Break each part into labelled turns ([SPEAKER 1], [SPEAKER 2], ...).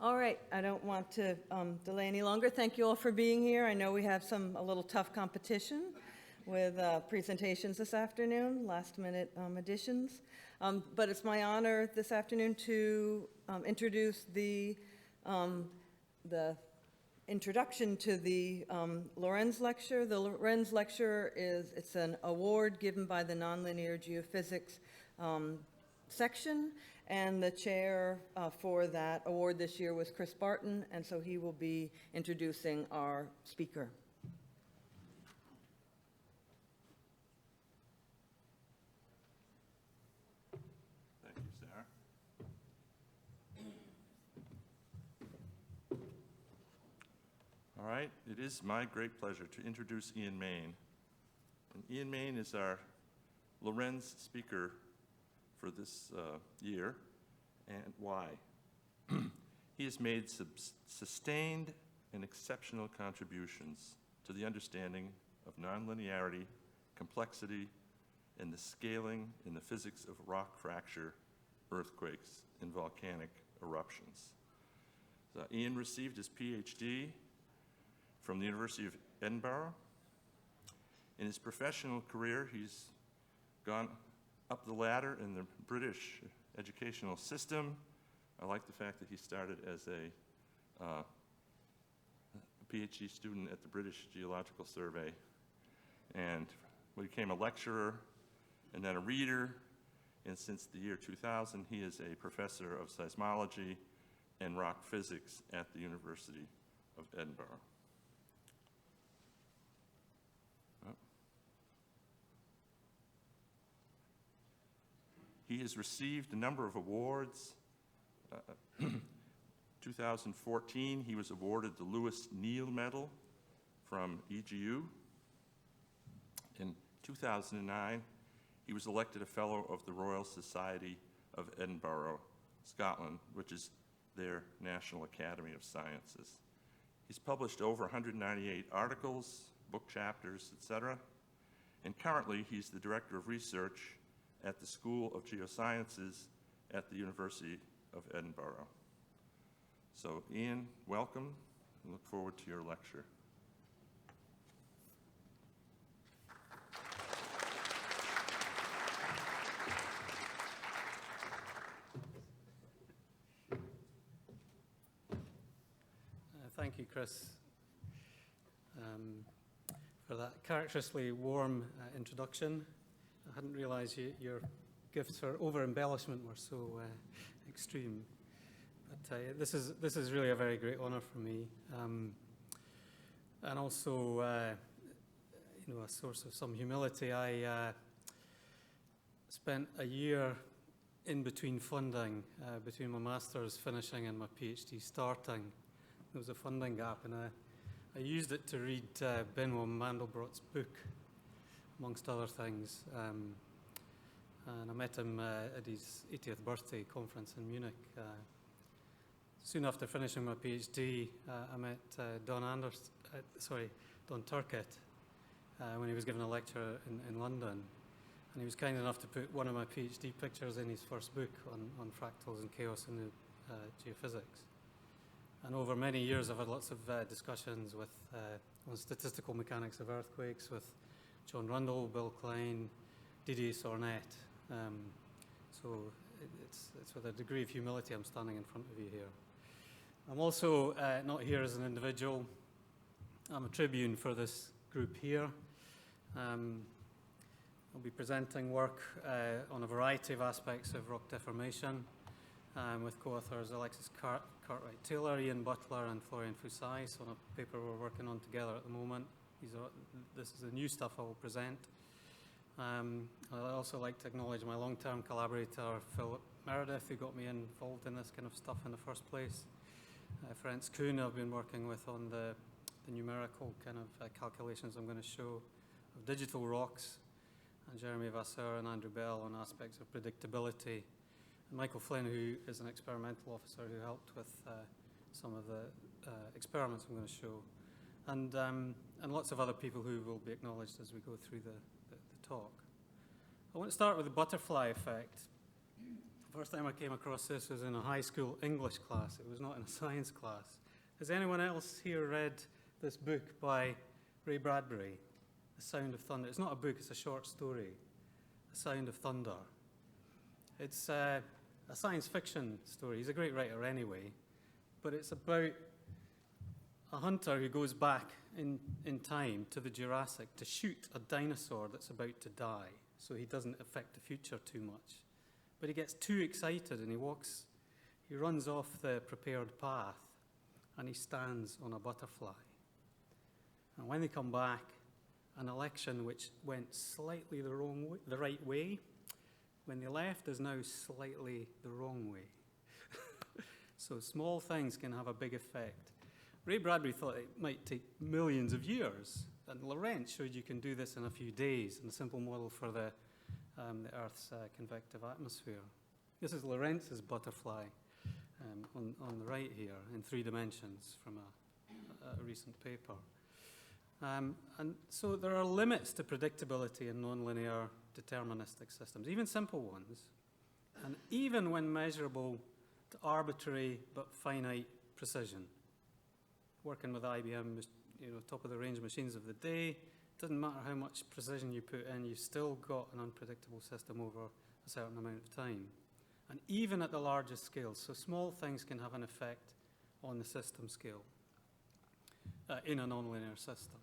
[SPEAKER 1] All right, I don't want to delay any longer. Thank you all for being here. I know we have a little tough competition with presentations this afternoon, last-minute additions. But it's my honor this afternoon to introduce the introduction to the Lorenz Lecture. The Lorenz Lecture it's an award given by the Nonlinear Geophysics section, and the chair for that award this year was Chris Barton, and so he will be introducing our speaker.
[SPEAKER 2] Thank you, Sarah. All right, it is my great pleasure to introduce Ian Main. And Ian Main is our Lorenz speaker for this year, and why? He has made sustained and exceptional contributions to the understanding of nonlinearity, complexity, and the scaling in the physics of rock fracture, earthquakes, and volcanic eruptions. So Ian received his PhD from the University of Edinburgh. In his professional career, he's gone up the ladder in the British educational system. I like the fact that he started as a PhD student at the British Geological Survey and became a lecturer and then a reader. And since the year 2000, he is a professor of seismology and rock physics at the University of Edinburgh. He has received a number of awards. 2014, he was awarded the Lewis Neal Medal from AGU. In 2009, he was elected a Fellow of the Royal Society of Edinburgh, Scotland, which is their National Academy of Sciences. He's published over 198 articles, book chapters, etc. And currently, he's the Director of Research at the School of Geosciences at the University of Edinburgh. So Ian, welcome. I look forward to your lecture.
[SPEAKER 3] Thank you, Chris, for that characteristically warm introduction. I hadn't realized your gifts for over-embellishment were so extreme. But this is really a very great honor for me, and also a source of some humility. I spent a year in between funding, between my master's finishing and my PhD starting. There was a funding gap, and I used it to read Benoit Mandelbrot's book, amongst other things. And I met him at his 80th birthday conference in Munich. Soon after finishing my PhD, I met Don Turcott when he was giving a lecture in London. And he was kind enough to put one of my PhD pictures in his first book on fractals and chaos in the geophysics. And over many years, I've had lots of discussions with on statistical mechanics of earthquakes with John Rundle, Bill Klein, Didier Sornet. So it's with a degree of humility I'm standing in front of you here. I'm also not here as an individual. I'm a tribune for this group here. I'll be presenting work on a variety of aspects of rock deformation with co-authors Alexis Cartwright-Taylor, Ian Butler, and Florian Foussais on a paper we're working on together at the moment. This is the new stuff I will present. I'd also like to acknowledge my long-term collaborator, Philip Meredith, who got me involved in this kind of stuff in the first place. Ferenc Kuhn, I've been working with on the numerical kind of calculations I'm going to show of digital rocks, and Jeremy Vasseur and Andrew Bell on aspects of predictability, and Michael Flynn, who is an experimental officer who helped with some of the experiments I'm going to show, and lots of other people who will be acknowledged as we go through the talk. I want to start with the butterfly effect. First time I came across this was in a high school English class. It was not in a science class. Has anyone else here read this book by Ray Bradbury, The Sound of Thunder? It's not a book, it's a short story, The Sound of Thunder. It's a science fiction story. He's a great writer anyway, but it's about a hunter who goes back in time to the Jurassic to shoot a dinosaur that's about to die, so he doesn't affect the future too much. But he gets too excited and he runs off the prepared path and he stands on a butterfly. And when they come back, an election which went slightly the right way, when they left is now slightly the wrong way. So small things can have a big effect. Ray Bradbury thought it might take millions of years, and Lorenz showed you can do this in a few days in a simple model for the Earth's convective atmosphere. This is Lorenz's butterfly on the right here in 3 dimensions from a recent paper. And so there are limits to predictability in nonlinear deterministic systems, even simple ones, and even when measurable to arbitrary but finite precision. Working with IBM, top-of-the-range machines of the day, doesn't matter how much precision you put in, you've still got an unpredictable system over a certain amount of time. And even at the largest scales, so small things can have an effect on the system scale in a nonlinear system.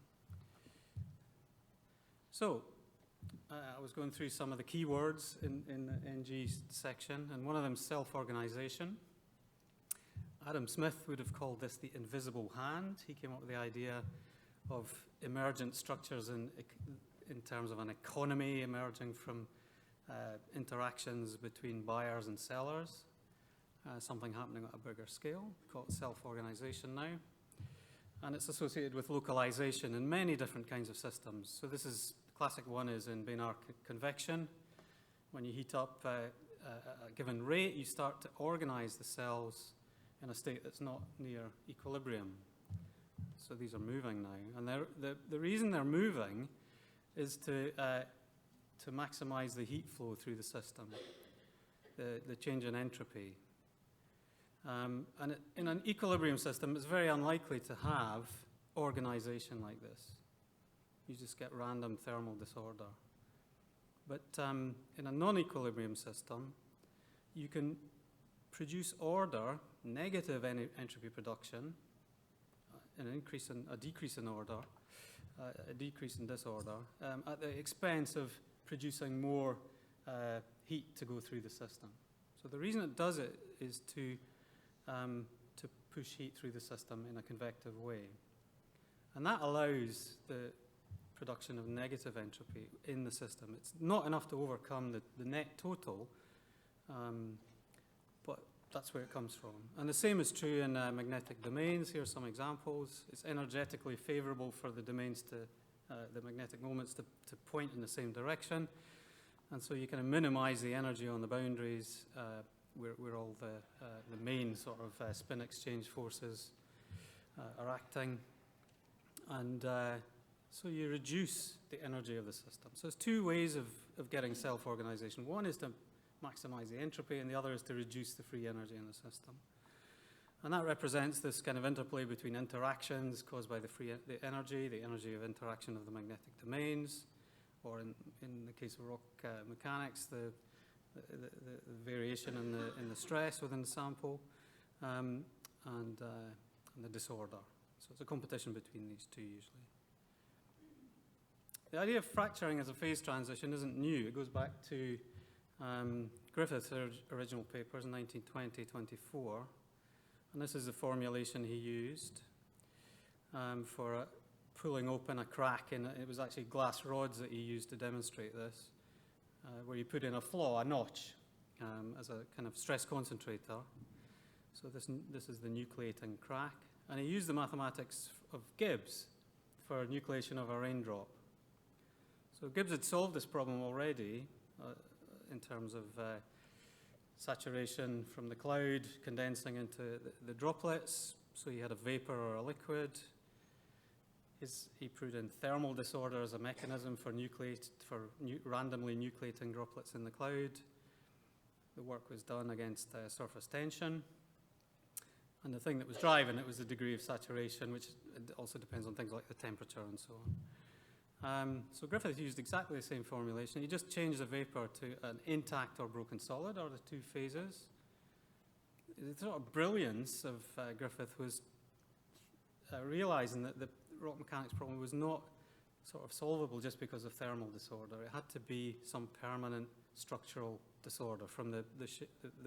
[SPEAKER 3] So, I was going through some of the keywords in the NG section, and one of them is self-organization. Adam Smith would have called this the invisible hand. He came up with the idea of emergent structures in terms of an economy emerging from interactions between buyers and sellers, something happening at a bigger scale. We call it self-organization now. And it's associated with localization in many different kinds of systems. So this is, the classic one is in Bayesian convection. When you heat up a given rate, you start to organize the cells in a state that's not near equilibrium. So these are moving now. And the reason they're moving is to maximize the heat flow through the system, the change in entropy. And in an equilibrium system, it's very unlikely to have organization like this. You just get random thermal disorder. But in a non-equilibrium system, you can produce order, negative entropy production, a decrease in order, a decrease in disorder, at the expense of producing more heat to go through the system. So the reason it does it is to push heat through the system in a convective way. And that allows the production of negative entropy in the system. It's not enough to overcome the net total, but that's where it comes from. And the same is true in magnetic domains. Here are some examples. It's energetically favorable for the domains the magnetic moments to point in the same direction. And so you can minimize the energy on the boundaries where all the main sort of spin exchange forces are acting. And so you reduce the energy of the system. So there's 2 ways of getting self-organization. One is to maximize the entropy, and the other is to reduce the free energy in the system. And that represents this kind of interplay between interactions caused by the energy of interaction of the magnetic domains, or in the case of rock mechanics, the variation in the stress within the sample, and the disorder. So it's a competition between these 2 usually. The idea of fracturing as a phase transition isn't new. It goes back to Griffith's original papers in 1920-24. And this is the formulation he used for pulling open a crack in it. It was actually glass rods that he used to demonstrate this, where you put in a flaw, a notch, as a kind of stress concentrator. So this is the nucleating crack. And he used the mathematics of Gibbs for nucleation of a raindrop. So Gibbs had solved this problem already in terms of saturation from the cloud condensing into the droplets. So you had a vapor or a liquid. He put in thermal disorder as a mechanism for randomly nucleating droplets in the cloud. the work was done against surface tension. And the thing that was driving it was the degree of saturation, which also depends on things like the temperature and so on. So Griffith used exactly the same formulation. He just changed the vapor to an intact or broken solid, or the two phases. The sort of brilliance of Griffith was realizing that the rock mechanics problem was not sort of solvable just because of thermal disorder. It had to be some permanent structural disorder from the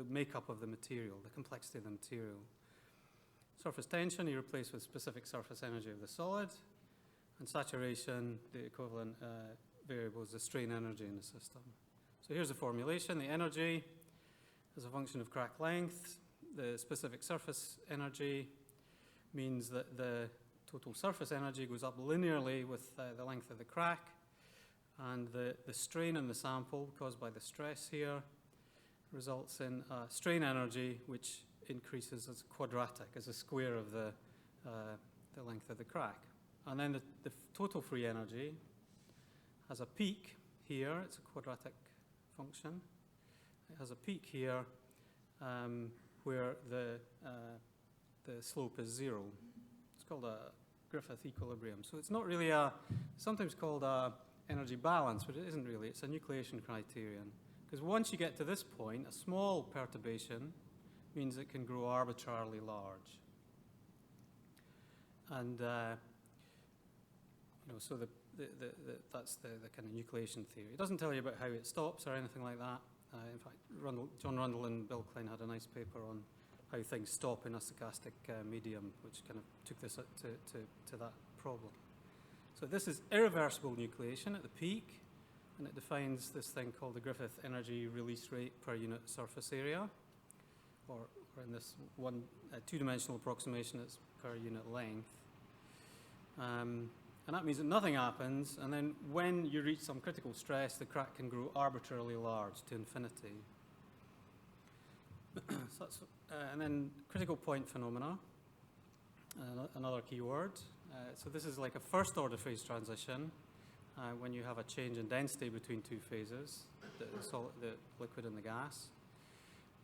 [SPEAKER 3] makeup of the material, the complexity of the material. Surface tension he replaced with specific surface energy of the solid, and saturation, the equivalent variable is the strain energy in the system. So here's the formulation. The energy is a function of crack length. The specific surface energy means that the total surface energy goes up linearly with the length of the crack, and the strain in the sample caused by the stress here results in strain energy, which increases as quadratic, as a square of the length of the crack. And then the total free energy has a peak here. It's a quadratic function. It has a peak here where the slope is 0. It's called a Griffith equilibrium. So it's not really sometimes called a energy balance, but it isn't really. It's a nucleation criterion. Because once you get to this point, a small perturbation means it can grow arbitrarily large. And so that's the kind of nucleation theory. It doesn't tell you about how it stops or anything like that. In fact, John Rundle and Bill Klein had a nice paper on how things stop in a stochastic medium, which kind of took this to that problem. So this is irreversible nucleation at the peak, and it defines this thing called the Griffith energy release rate per unit surface area, or in this one two-dimensional approximation, it's per unit length. And that means that nothing happens, and then when you reach some critical stress, the crack can grow arbitrarily large to infinity. So that's, and then critical point phenomena, another key word. So this is like a first-order phase transition when you have a change in density between two phases, the liquid and the gas,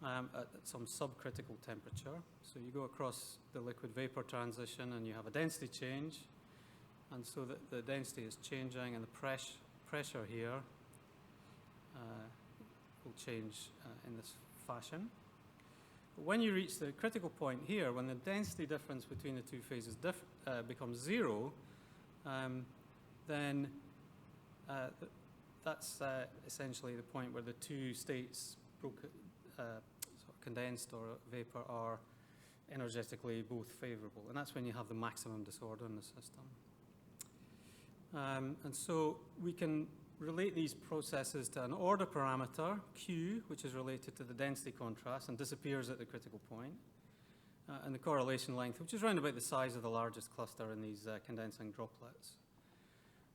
[SPEAKER 3] at some subcritical temperature. So you go across the liquid-vapor transition, and you have a density change. And so the density is changing, and the pressure here will change in this fashion. But when you reach the critical point here, when the density difference between the two phases becomes 0, then that's essentially the point where the two states, sort of condensed or vapor, are energetically both favorable. And that's when you have the maximum disorder in the system. And so we can relate these processes to an order parameter, Q, which is related to the density contrast and disappears at the critical point, and the correlation length, which is around about the size of the largest cluster in these condensing droplets.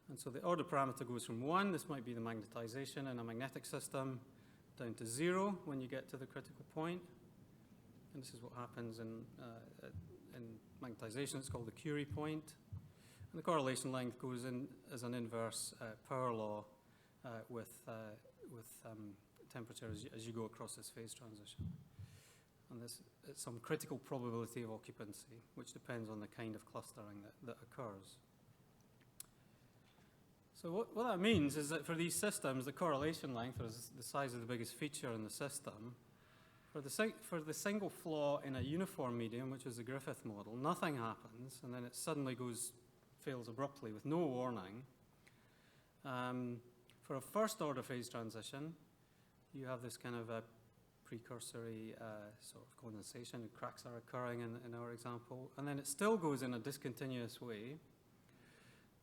[SPEAKER 3] And so the order parameter goes from 1, this might be the magnetization in a magnetic system, down to 0 when you get to the critical point. And this is what happens in magnetization. It's called the Curie point. And the correlation length goes in as an inverse power law with temperature as you go across this phase transition. And this it's some critical probability of occupancy, which depends on the kind of clustering that occurs. So what that means is that for these systems, the correlation length, or the size of the biggest feature in the system, for the single flaw in a uniform medium, which is the Griffith model, nothing happens, and then it suddenly fails abruptly with no warning. For a first-order phase transition, you have this kind of a precursory sort of condensation. Cracks are occurring in our example, and then it still goes in a discontinuous way.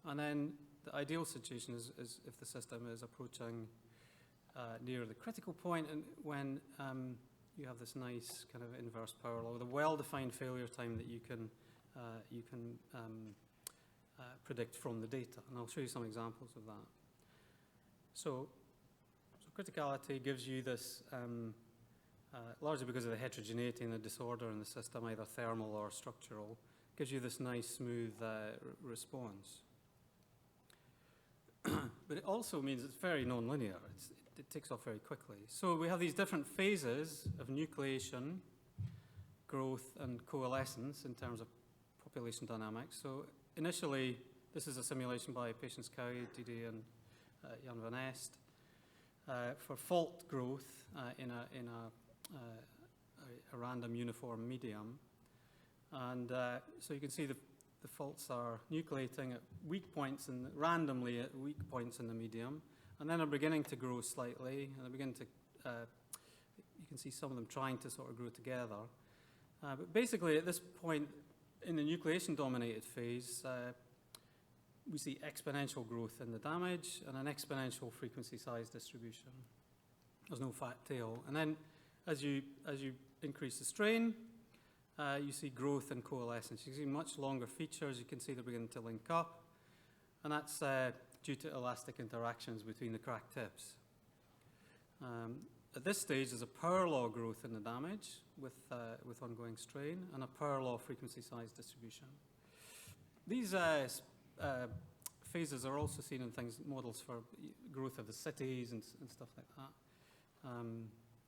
[SPEAKER 3] And then the ideal situation is if the system is approaching near the critical point, and when you have this nice kind of inverse power law with a well-defined failure time that you can predict from the data. And I'll show you some examples of that. So criticality gives you this, largely because of the heterogeneity and the disorder in the system, either thermal or structural, gives you this nice smooth response. But it also means it's very nonlinear. it takes off very quickly. So we have these different phases of nucleation, growth, and coalescence in terms of population dynamics. So initially, this is a simulation by Patience Cowie, Didi, and Jan van Est for fault growth in a random uniform medium. And so you can see the faults are nucleating at weak points and randomly at weak points in the medium, and then are beginning to grow slightly, and they begin to, you can see some of them trying to sort of grow together. But basically at this point in the nucleation dominated phase, we see exponential growth in the damage and an exponential frequency size distribution. There's no fat tail. And then as you increase the strain, you see growth and coalescence. You see much longer features. You can see they're beginning to link up. And that's due to elastic interactions between the crack tips. At this stage, there's a power law growth in the damage with ongoing strain and a power law frequency size distribution. These phases are also seen in models for growth of the cities and stuff like that,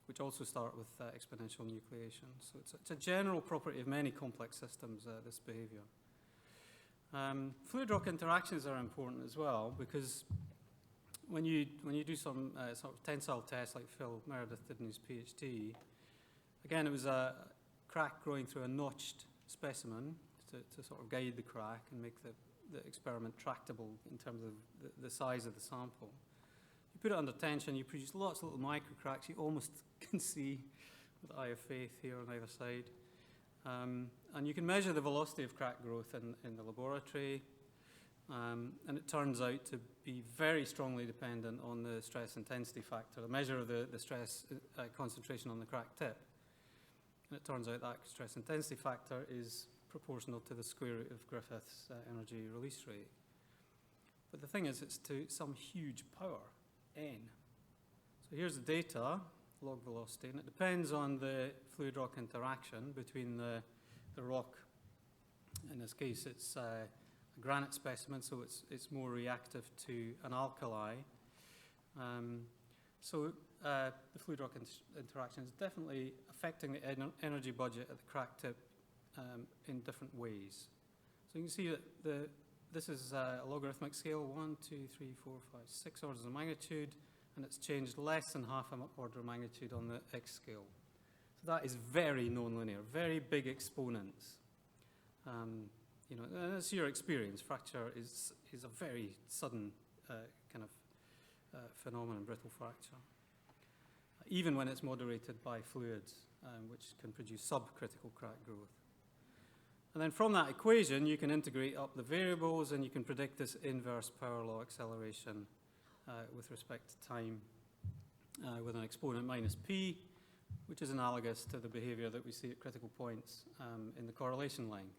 [SPEAKER 3] which also start with exponential nucleation. So it's a general property of many complex systems, this behavior. Fluid rock interactions are important as well, because when you do some sort of tensile tests like Phil Meredith did in his PhD, again, it was a crack growing through a notched specimen to sort of guide the crack and make the experiment tractable in terms of the size of the sample. You put it under tension, you produce lots of little micro cracks you almost can see with the eye of faith here on either side. And you can measure the velocity of crack growth in the laboratory, and it turns out to be very strongly dependent on the stress intensity factor, the measure of the stress concentration on the crack tip. And it turns out that stress intensity factor is proportional to the square root of Griffith's energy release rate. But the thing is, it's to some huge power, n. So here's the data, log velocity, and it depends on the fluid rock interaction between the rock. In this case, it's a granite specimen, so it's more reactive to an alkali. So the fluid rock interaction is definitely affecting the energy budget at the crack tip in different ways. So you can see that this is a logarithmic scale, 1, 2, 3, 4, 5, 6 orders of magnitude, and it's changed less than half an order of magnitude on the X scale. So that is very nonlinear, very big exponents. You know, that's your experience. Fracture is a very sudden kind of phenomenon, brittle fracture, even when it's moderated by fluids, which can produce subcritical crack growth. And then from that equation, you can integrate up the variables, and you can predict this inverse power law acceleration with respect to time with an exponent minus p, which is analogous to the behavior that we see at critical points in the correlation length.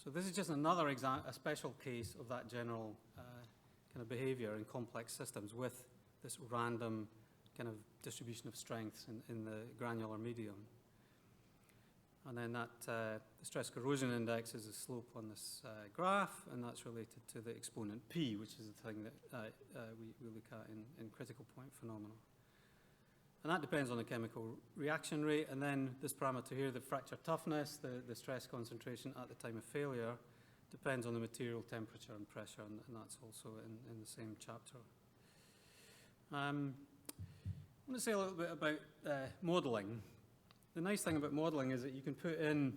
[SPEAKER 3] So this is just another a special case of that general kind of behavior in complex systems with this random kind of distribution of strengths in the granular medium. And then that the stress corrosion index is the slope on this graph, and that's related to the exponent p, which is the thing that we look at in critical point phenomena. And that depends on the chemical reaction rate, and then this parameter here, the fracture toughness, the stress concentration at the time of failure, depends on the material temperature and pressure, and that's also in the same chapter. I want to say a little bit about modelling. The nice thing about modelling is that you can put in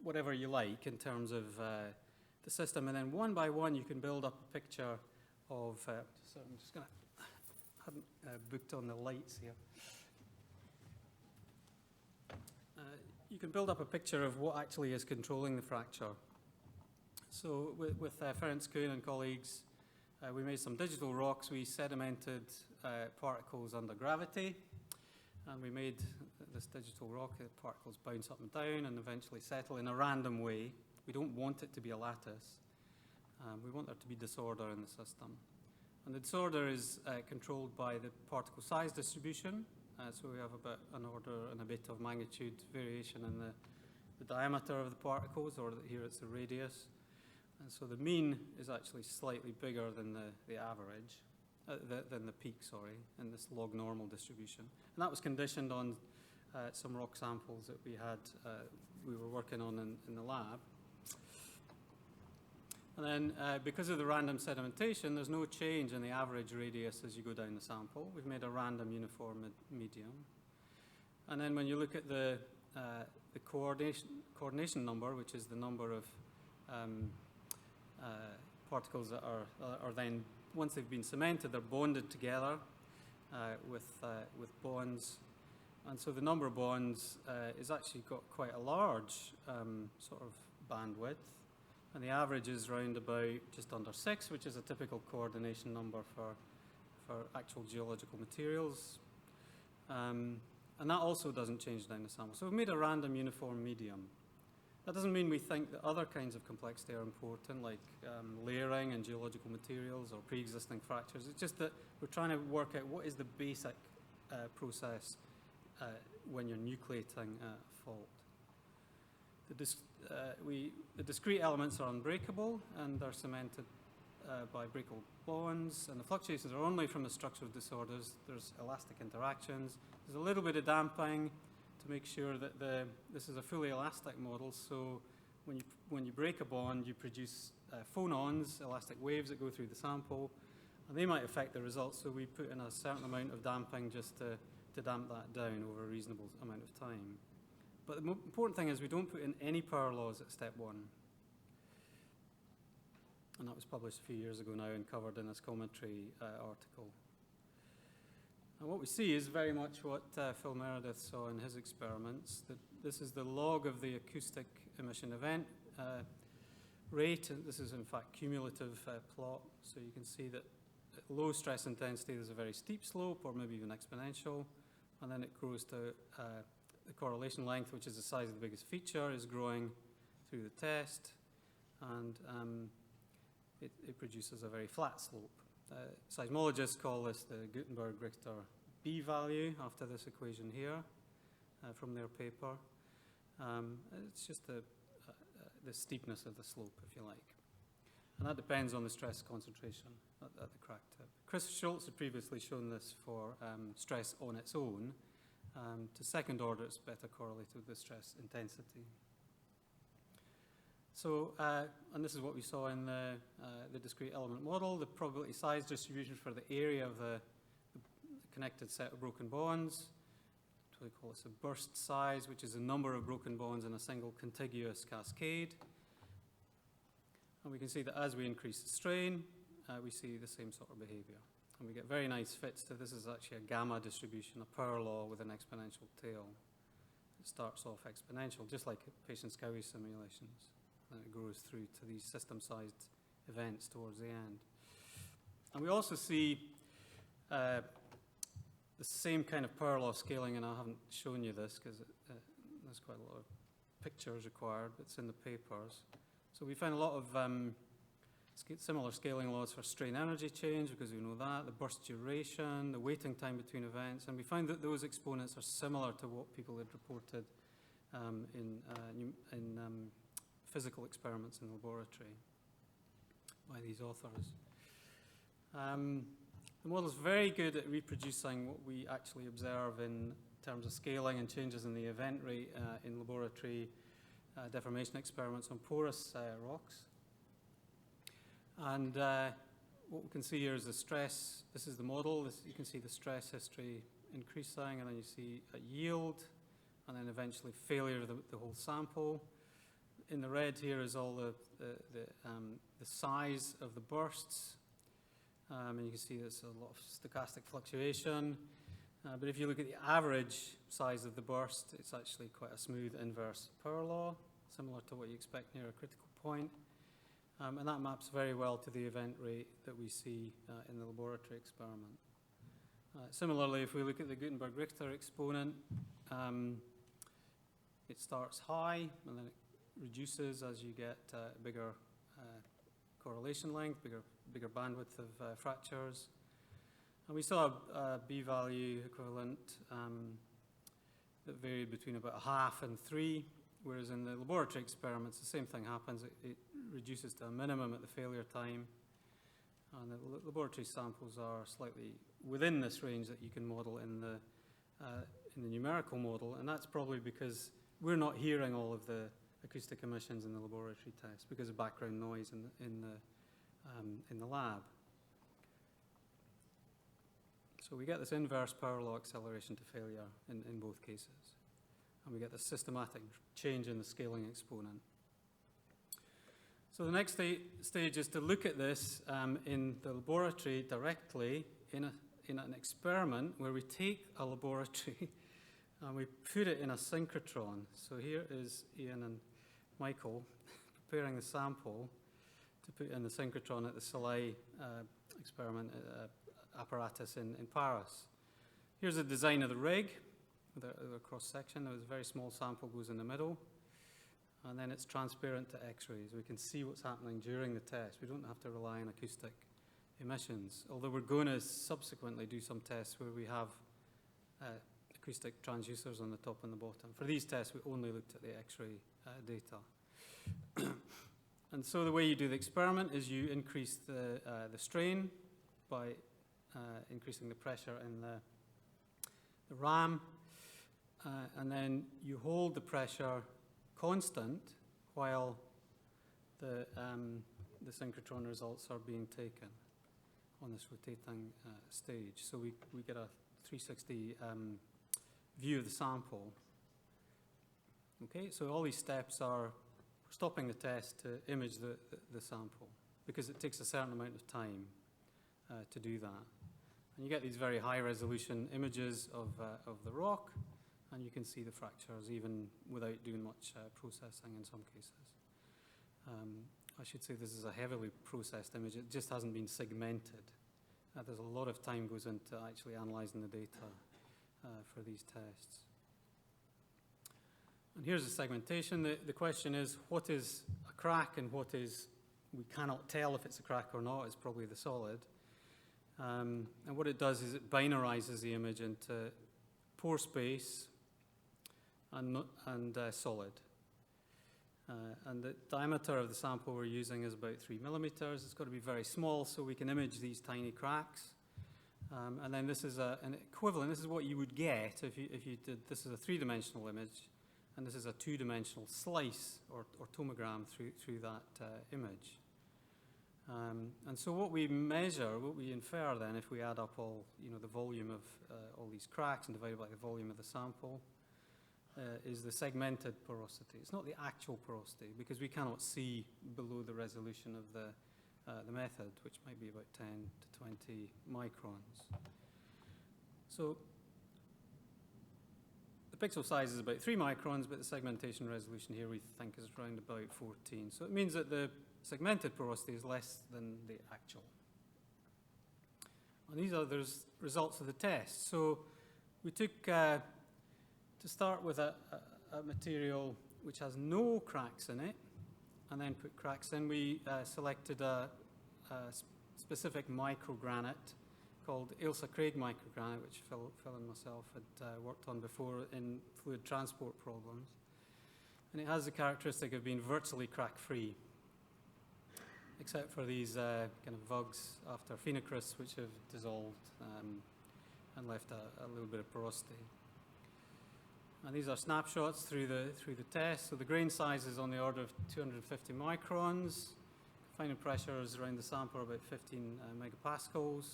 [SPEAKER 3] whatever you like in terms of the system, and then one by one you can build up a picture of, so I'm just going to, I haven't booked on the lights here. You can build up a picture of what actually is controlling the fracture. So with Ferenc Kuhn and colleagues, we made some digital rocks. We sedimented particles under gravity, and we made this digital rock. The particles bounce up and down and eventually settle in a random way. We don't want it to be a lattice. We want there to be disorder in the system. And the disorder is controlled by the particle size distribution. So we have about an order and a bit of magnitude variation in the diameter of the particles, or here it's the radius. And so the mean is actually slightly bigger than the average. than the peak, sorry, in this log normal distribution. And that was conditioned on some rock samples that we were working on in the lab. And then because of the random sedimentation, there's no change in the average radius as you go down the sample. We've made a random uniform medium. And then when you look at the coordination number, which is the number of particles that are then, once they've been cemented, they're bonded together with bonds. And so the number of bonds is actually got quite a large sort of bandwidth. And the average is round about just under 6, which is a typical coordination number for actual geological materials. And that also doesn't change down the sample. So we've made a random uniform medium. That doesn't mean we think that other kinds of complexity are important, like layering and geological materials or pre-existing fractures. It's just that we're trying to work out what is the basic process when you're nucleating a fault. The discrete elements are unbreakable and they're cemented by breakable bonds, and the fluctuations are only from the structural disorders. There's elastic interactions. There's a little bit of damping to make sure that this is a fully elastic model. So when you break a bond, you produce phonons, elastic waves that go through the sample, and they might affect the results. So we put in a certain amount of damping just to damp that down over a reasonable amount of time. But the important thing is we don't put in any power laws at step 1. And that was published a few years ago now and covered in this commentary article. And what we see is very much what Phil Meredith saw in his experiments, that this is the log of the acoustic emission event rate. And this is in fact cumulative plot. So you can see that at low stress intensity there's a very steep slope, or maybe even exponential. And then it grows to the correlation length, which is the size of the biggest feature, is growing through the test, and it produces a very flat slope. Seismologists call this the Gutenberg-Richter B-value after this equation here from their paper. It's just the steepness of the slope, if you like. And that depends on the stress concentration at the crack tip. Chris Schultz had previously shown this for stress on its own. To second order, it's better correlated with stress intensity. So, and this is what we saw in the discrete element model, the probability size distribution for the area of the connected set of broken bonds. So we call this a burst size, which is the number of broken bonds in a single contiguous cascade. And we can see that as we increase the strain, we see the same sort of behavior. And we get very nice fits to this is actually a gamma distribution, a power law with an exponential tail. It starts off exponential, just like Patience-Cowie simulations. And it grows through to these system-sized events towards the end. And we also see the same kind of power law scaling, and I haven't shown you this because there's quite a lot of pictures required, but it's in the papers. So we found a lot of similar scaling laws for strain energy change, because we know that, the burst duration, the waiting time between events, and we found that those exponents are similar to what people had reported in physical experiments in the laboratory by these authors. The model is very good at reproducing what we actually observe in terms of scaling and changes in the event rate in laboratory deformation experiments on porous rocks. And what we can see here is the stress. This is the model. You can see the stress history increasing, and then you see a yield, and then eventually failure of the whole sample. In the red here is all the size of the bursts, and you can see there's a lot of stochastic fluctuation. But if you look at the average size of the burst, it's actually quite a smooth inverse power law, similar to what you expect near a critical point. And that maps very well to the event rate that we see in the laboratory experiment. Similarly, if we look at the Gutenberg-Richter exponent, it starts high and then it reduces as you get bigger correlation length, bigger bandwidth of fractures. And we saw a B-value equivalent that varied between about 0.5 and 3, whereas in the laboratory experiments, the same thing happens. It reduces to a minimum at the failure time, And the laboratory samples are slightly within this range that you can model in the numerical model, and that's probably because we're not hearing all of the acoustic emissions in the laboratory test because of background noise in the lab. So we get this inverse power law acceleration to failure in both cases, and we get this systematic change in the scaling exponent. So the next stage is to look at this in the laboratory directly in an experiment where we take a laboratory and we put it in a synchrotron. So here is Ian and Michael preparing the sample to put in the synchrotron at the Soleil experiment apparatus in Paris. Here's the design of the rig with a cross-section. There's a very small sample goes in the middle. And then it's transparent to X-rays. We can see what's happening during the test. We don't have to rely on acoustic emissions, although we're going to subsequently do some tests where we have acoustic transducers on the top and the bottom. For these tests, we only looked at the X-ray data. And so the way you do the experiment is you increase the strain by increasing the pressure in the RAM, and then you hold the pressure constant while the synchrotron results are being taken on this rotating stage. So we get a 360 view of the sample. Okay, so all these steps are stopping the test to image the sample because it takes a certain amount of time to do that. And you get these very high resolution images of the rock, and you can see the fractures even without doing much processing in some cases. I should say this is a heavily processed image. It just hasn't been segmented. There's a lot of time goes into actually analyzing the data for these tests. And here's the segmentation. The question is, what is a crack and what is, we cannot tell if it's a crack or not, is probably the solid. And what it does is it binarizes the image into pore space and solid. And the diameter of the sample we're using is about 3 millimeters. It's got to be very small so we can image these tiny cracks. And then this is an equivalent. This is what you would get if you did, this is a three-dimensional image, and this is a two-dimensional slice or tomogram through that image. And so what we measure, what we infer then, if we add up all, the volume of all these cracks and divide it by the volume of the sample, is the segmented porosity. It's not the actual porosity because we cannot see below the resolution of the method, which might be about 10 to 20 microns. So the pixel size is about 3 microns, but the segmentation resolution here we think is around about 14. So it means that the segmented porosity is less than the actual. And these are the results of the test. So we took, to start with a material which has no cracks in it, and then put cracks in. We selected a specific microgranite called Ailsa Craig microgranite, which Phil and myself had worked on before in fluid transport problems. And it has the characteristic of being virtually crack-free, except for these kind of vugs after phenocrysts, which have dissolved and left a little bit of porosity. And these are snapshots through the test. So the grain size is on the order of 250 microns. Confinement pressure is around the sample are about 15 megapascals.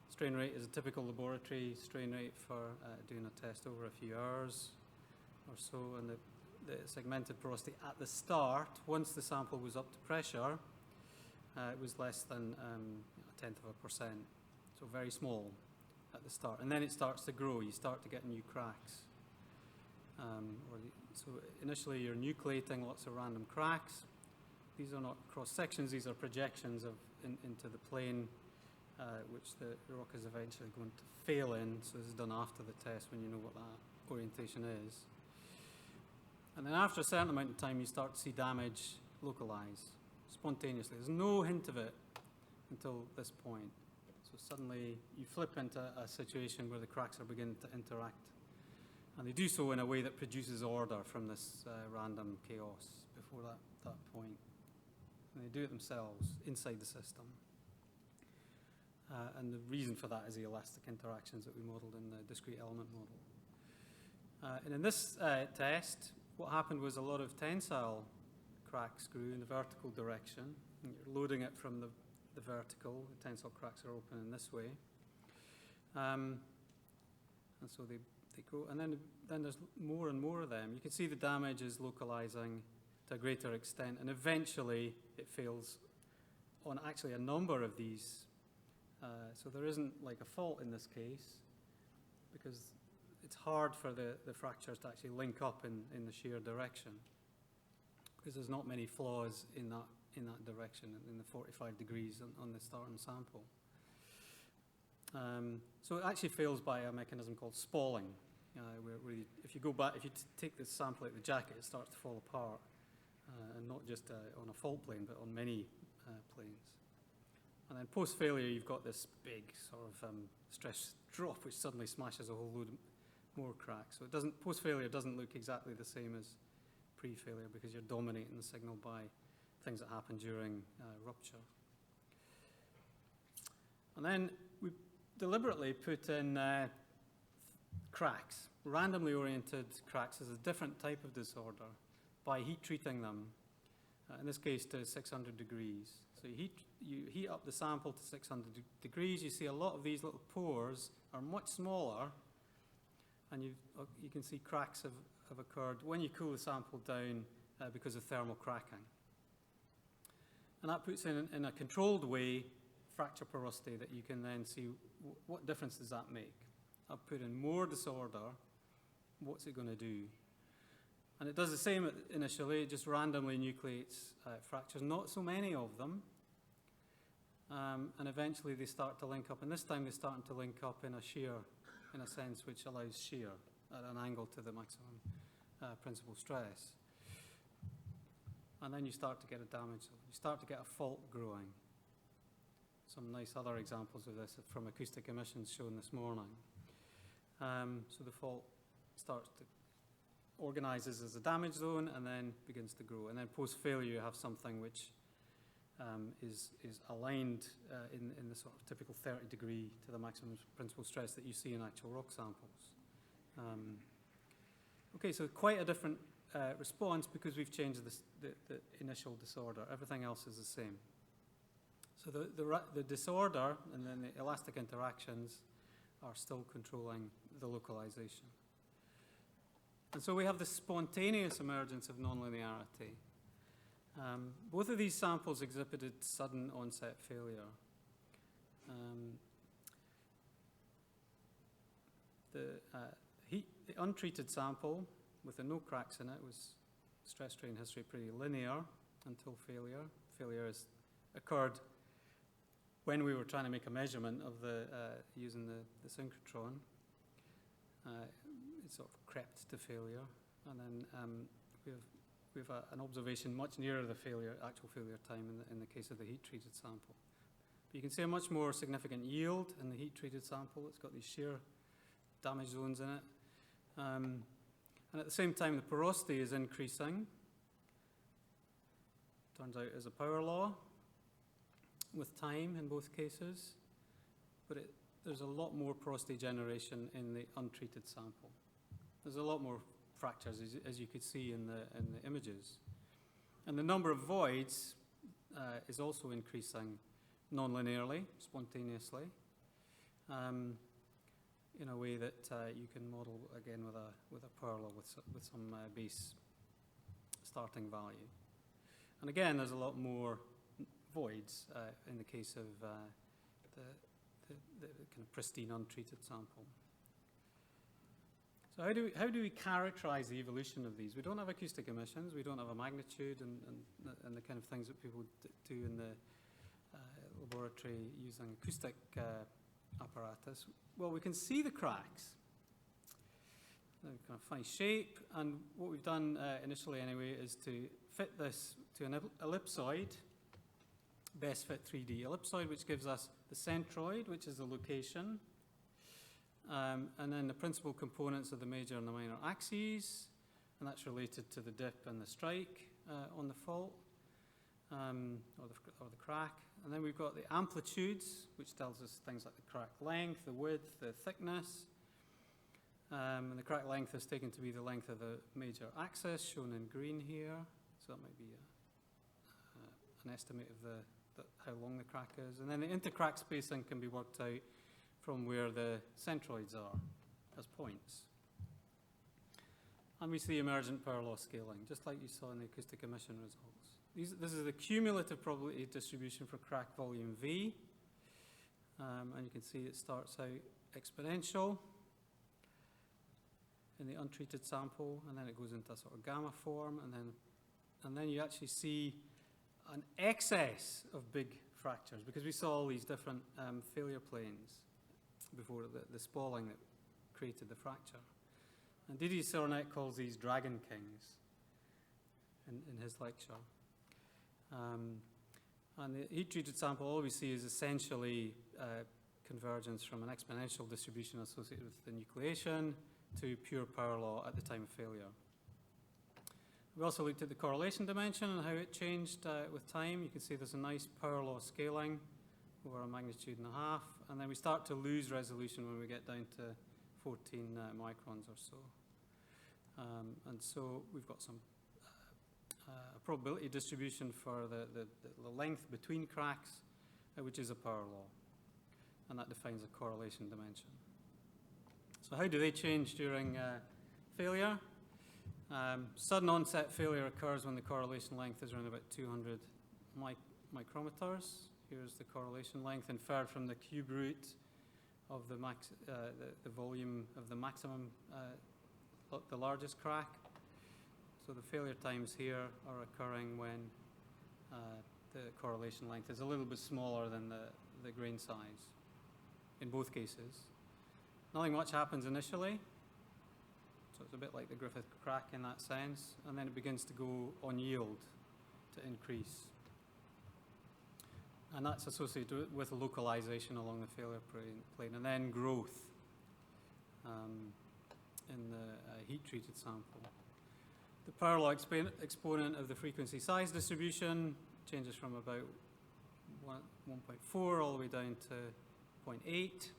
[SPEAKER 3] Strain rate is a typical laboratory strain rate for doing a test over a few hours or so. And the segmented porosity at the start, once the sample was up to pressure, it was less than 0.1%. So very small at the start. And then it starts to grow. You start to get new cracks. So initially you're nucleating lots of random cracks. These are not cross sections, these are projections into the plane which the rock is eventually going to fail in. So this is done after the test when you know what that orientation is. And then after a certain amount of time you start to see damage localize spontaneously. There's no hint of it until this point. So suddenly you flip into a situation where the cracks are beginning to interact. And they do so in a way that produces order from this random chaos before that point. And they do it themselves inside the system. And the reason for that is the elastic interactions that we modeled in the discrete element model. And in this test, what happened was a lot of tensile cracks grew in the vertical direction. And you're loading it from the vertical. The tensile cracks are open in this way. And so they grow. And then there's more and more of them. You can see the damage is localizing to a greater extent. And eventually, it fails on actually a number of these. So there isn't like a fault in this case, because it's hard for the fractures to actually link up in the shear direction, because there's not many flaws in that direction, in the 45 degrees on the starting sample. So it actually fails by a mechanism called spalling, where if you take this sample out of the jacket, it starts to fall apart, and not just on a fault plane, but on many planes. And then post-failure, you've got this big sort of stress drop, which suddenly smashes a whole load more cracks. So post-failure doesn't look exactly the same as pre-failure, because you're dominating the signal by things that happen during rupture. And then we deliberately put in cracks, randomly oriented cracks, as a different type of disorder by heat treating them, in this case to 600 degrees. So you heat up the sample to 600 degrees, you see a lot of these little pores are much smaller, and you can see cracks have occurred when you cool the sample down because of thermal cracking. And that puts in a controlled way fracture porosity that you can then see what difference does that make. I've put in more disorder, what's it going to do? And it does the same initially, it just randomly nucleates fractures, not so many of them. And eventually they start to link up, and this time they're starting to link up in a shear, in a sense which allows shear at an angle to the maximum principal stress. And then you start to get a damage zone. You start to get a fault growing. Some nice other examples of this from acoustic emissions shown this morning. So the fault organizes as a damage zone and then begins to grow. And then post-failure, you have something which is aligned in the sort of typical 30 degree to the maximum principal stress that you see in actual rock samples. Okay, so quite a different response because we've changed the initial disorder. Everything else is the same. So the disorder and then the elastic interactions are still controlling the localization. And so we have the spontaneous emergence of nonlinearity. Both of these samples exhibited sudden onset failure. The untreated sample with the no cracks in it was stress strain history pretty linear until failure. Failure has occurred when we were trying to make a measurement of using the synchrotron. It sort of crept to failure, and then we have an observation much nearer the actual failure time in the case of the heat-treated sample. But you can see a much more significant yield in the heat-treated sample. It's got these shear damage zones in it. And at the same time, the porosity is increasing. Turns out there's a power law with time in both cases. But there's a lot more porosity generation in the untreated sample. There's a lot more fractures, as you could see in the images. And the number of voids is also increasing non-linearly, spontaneously, in a way that you can model again with a power law with some base starting value. And again, there's a lot more voids in the case of the kind of pristine untreated sample. So how do we characterize the evolution of these? We don't have acoustic emissions, we don't have a magnitude and the kind of things that people do in the laboratory using acoustic apparatus. Well, we can see the cracks. They're kind of funny shape, and what we've done initially anyway is to fit this to an ellipsoid, best fit 3D ellipsoid, which gives us the centroid, which is the location, and then the principal components of the major and the minor axes, and that's related to the dip and the strike on the fault. or the crack. And then we've got the amplitudes, which tells us things like the crack length, the width, the thickness. And the crack length is taken to be the length of the major axis, shown in green here. So that might be an estimate of how long the crack is. And then the intercrack spacing can be worked out from where the centroids are as points. And we see emergent power law scaling, just like you saw in the acoustic emission results. This is the cumulative probability distribution for crack volume V. And you can see it starts out exponential in the untreated sample, and then it goes into a sort of gamma form, and then you actually see an excess of big fractures, because we saw all these different failure planes before the spalling that created the fracture. And Didier Sornet calls these dragon kings in his lecture. And the heat-treated sample, all we see is essentially convergence from an exponential distribution associated with the nucleation to pure power law at the time of failure. We also looked at the correlation dimension and how it changed with time. You can see there's a nice power law scaling over a magnitude and a half, and then we start to lose resolution when we get down to 14 microns or so. And so we've got some probability distribution for the length between cracks, which is a power law, and that defines a correlation dimension. So how do they change during failure? Sudden onset failure occurs when the correlation length is around about 200 micrometers. Here's the correlation length inferred from the cube root of the volume of the maximum, the largest crack. So the failure times here are occurring when the correlation length is a little bit smaller than the grain size in both cases. Nothing much happens initially, so it's a bit like the Griffith crack in that sense, and then it begins to go on yield to increase. And that's associated with localization along the failure plane, and then growth in the heat-treated sample. The power law exponent of the frequency size distribution changes from about 1.4 all the way down to 0.8.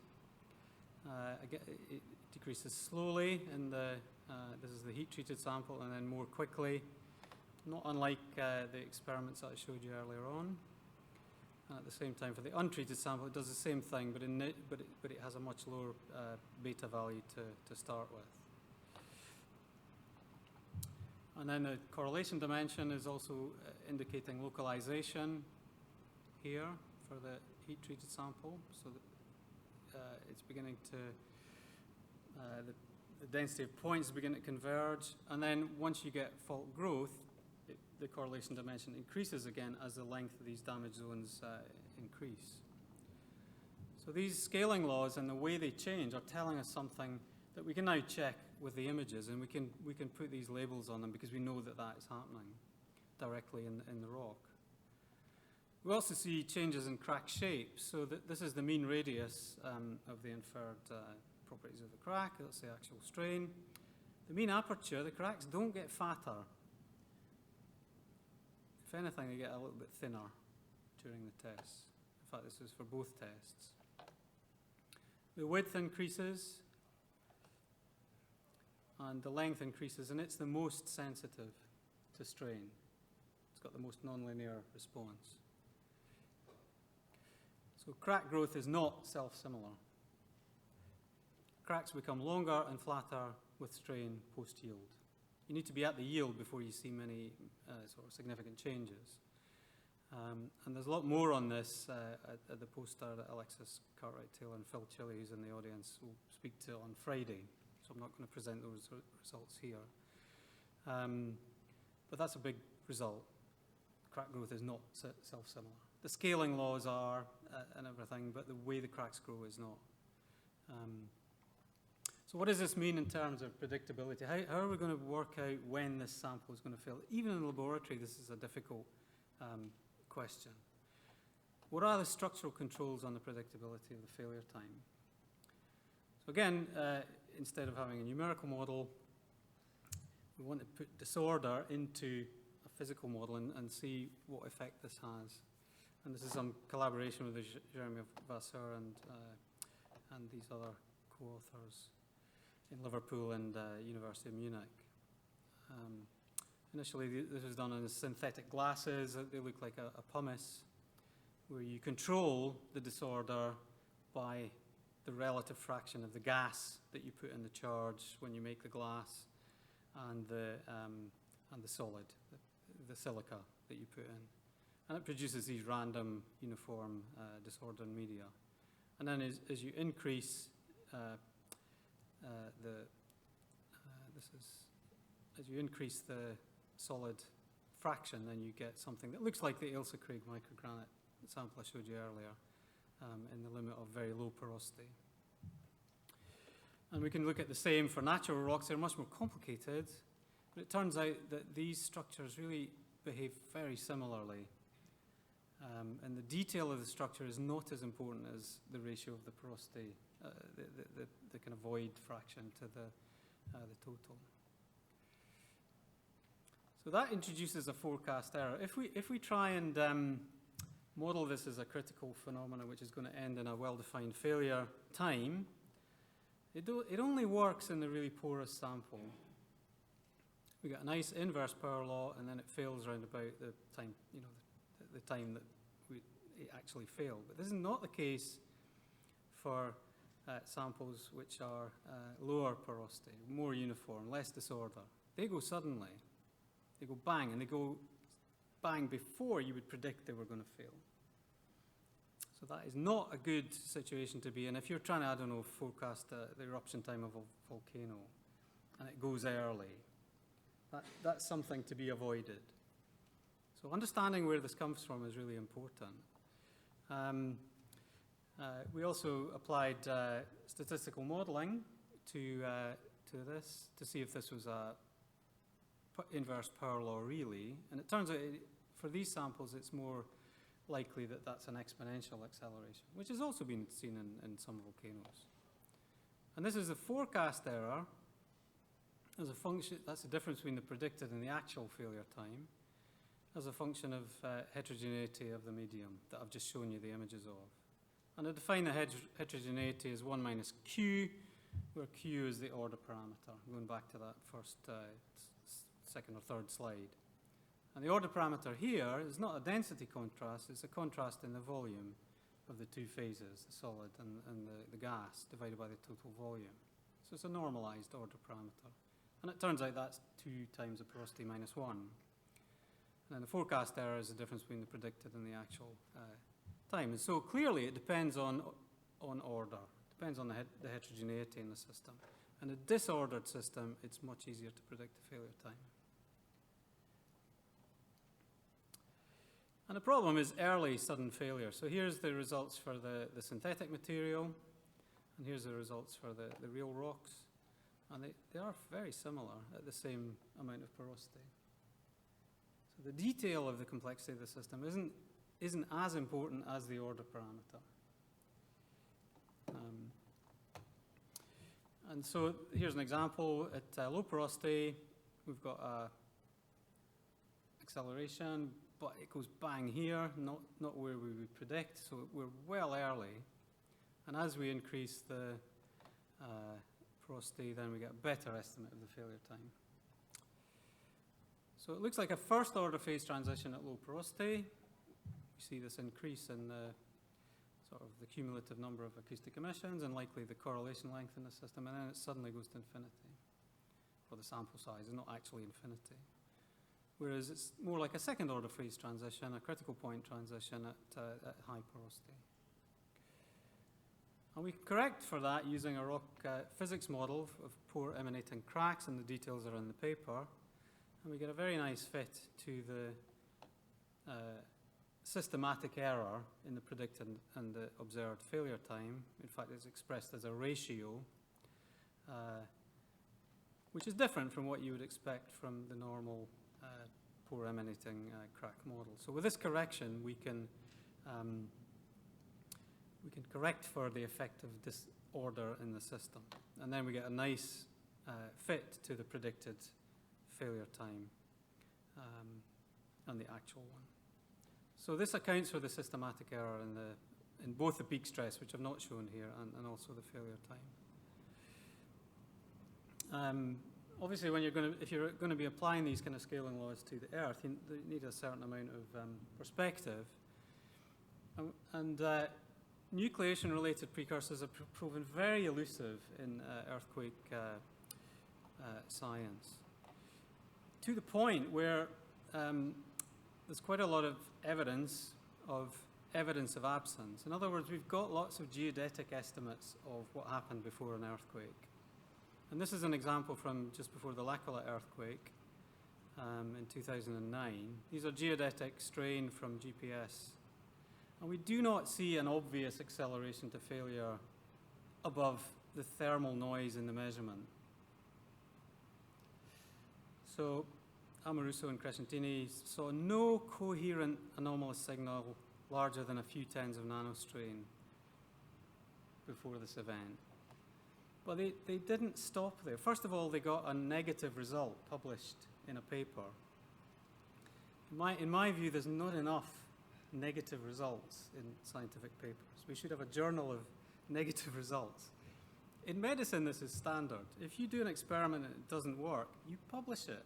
[SPEAKER 3] Again, it decreases slowly in this is the heat-treated sample, and then more quickly, not unlike the experiments that I showed you earlier on. And at the same time, for the untreated sample, it does the same thing, but it has a much lower beta value to start with. And then the correlation dimension is also indicating localization here for the heat-treated sample. So it's beginning to, the density of points begin to converge. And then once you get fault growth, the correlation dimension increases again as the length of these damage zones increase. So these scaling laws and the way they change are telling us something that we can now check with the images, and we can put these labels on them because we know that that is happening directly in the rock. We also see changes in crack shape. So this is the mean radius of the inferred properties of the crack. Let's say actual strain. The mean aperture, the cracks don't get fatter. If anything, they get a little bit thinner during the tests. In fact, this is for both tests. The width increases, and the length increases, and it's the most sensitive to strain. It's got the most nonlinear response. So crack growth is not self-similar. Cracks become longer and flatter with strain post-yield. You need to be at the yield before you see many sort of significant changes. And there's a lot more on this at the poster that Alexis Cartwright-Taylor and Phil Chile, who's in the audience, will speak to on Friday. So I'm not going to present those results here. But that's a big result. Crack growth is not self-similar. The scaling laws are and everything, but the way the cracks grow is not. So what does this mean in terms of predictability? How are we going to work out when this sample is going to fail? Even in the laboratory, this is a difficult question. What are the structural controls on the predictability of the failure time? So again, instead of having a numerical model, we want to put disorder into a physical model and see what effect this has. And this is some collaboration with the Jeremy Vasseur and these other co-authors in Liverpool and University of Munich. Initially, this was done on synthetic glasses. They look like a pumice, where you control the disorder by the relative fraction of the gas that you put in the charge when you make the glass, and the solid, the silica that you put in. And it produces these random, uniform disordered media. And then as you increase as you increase the solid fraction, then you get something that looks like the Ailsa Craig microgranite sample I showed you earlier, in the limit of very low porosity. And we can look at the same for natural rocks. They're much more complicated, but it turns out that these structures really behave very similarly. And the detail of the structure is not as important as the ratio of the porosity, the kind of void fraction to the total. So that introduces a forecast error. If we try and model this as a critical phenomenon which is going to end in a well-defined failure time, it only works in the really porous sample. We get a nice inverse power law, and then it fails around about the time, the time that it actually failed. But this is not the case for samples which are lower porosity, more uniform, less disorder. They go suddenly. They go bang, and they go bang before you would predict they were going to fail. So that is not a good situation to be in. If you're trying to, I don't know, forecast the eruption time of a volcano, and it goes early, that's something to be avoided. So understanding where this comes from is really important. We also applied statistical modeling to this to see if this was a inverse power law really. And it turns out for these samples it's more likely that that's an exponential acceleration, which has also been seen in some volcanoes. And this is a forecast error as a function. That's the difference between the predicted and the actual failure time, as a function of heterogeneity of the medium that I've just shown you the images of. And I define the heterogeneity as 1 minus q, where q is the order parameter. I'm going back to that first, second or third slide. And the order parameter here is not a density contrast, it's a contrast in the volume of the two phases, the solid and the gas, divided by the total volume. So it's a normalized order parameter. And it turns out that's 2 times the porosity minus 1. And then the forecast error is the difference between the predicted and the actual time. And so clearly it depends on order. It depends on the heterogeneity in the system. In a disordered system, it's much easier to predict the failure time. And the problem is early sudden failure. So here's the results for the synthetic material, and here's the results for the real rocks. And they are very similar at the same amount of porosity. So the detail of the complexity of the system isn't as important as the order parameter. And so here's an example. At low porosity, we've got acceleration, but it goes bang here, not where we would predict. So we're well early. And as we increase the porosity, then we get a better estimate of the failure time. So it looks like a first order phase transition at low porosity. We see this increase in the sort of the cumulative number of acoustic emissions and likely the correlation length in the system, and then it suddenly goes to infinity. Or the sample size is not actually infinity. Whereas it's more like a second order phase transition, a critical point transition at high porosity. And we can correct for that using a rock physics model of pore emanating cracks, and the details are in the paper. And we get a very nice fit to the systematic error in the predicted and the observed failure time. In fact, it's expressed as a ratio, which is different from what you would expect from the normal pore emanating crack model. So with this correction, we can correct for the effect of disorder in the system. And then we get a nice fit to the predicted failure time and the actual one. So this accounts for the systematic error in both the peak stress, which I've not shown here, and also the failure time. Obviously, if you're going to be applying these kind of scaling laws to the Earth, you need a certain amount of perspective. And nucleation-related precursors have proven very elusive in earthquake science, to the point where there's quite a lot of evidence of absence. In other words, we've got lots of geodetic estimates of what happened before an earthquake. And this is an example from just before the L'Aquila earthquake in 2009. These are geodetic strain from GPS. And we do not see an obvious acceleration to failure above the thermal noise in the measurement. So Amoruso and Crescentini saw no coherent anomalous signal larger than a few tens of nanostrain before this event. But they didn't stop there. First of all, they got a negative result published in a paper. In my view, there's not enough negative results in scientific papers. We should have a journal of negative results. In medicine, this is standard. If you do an experiment and it doesn't work, you publish it.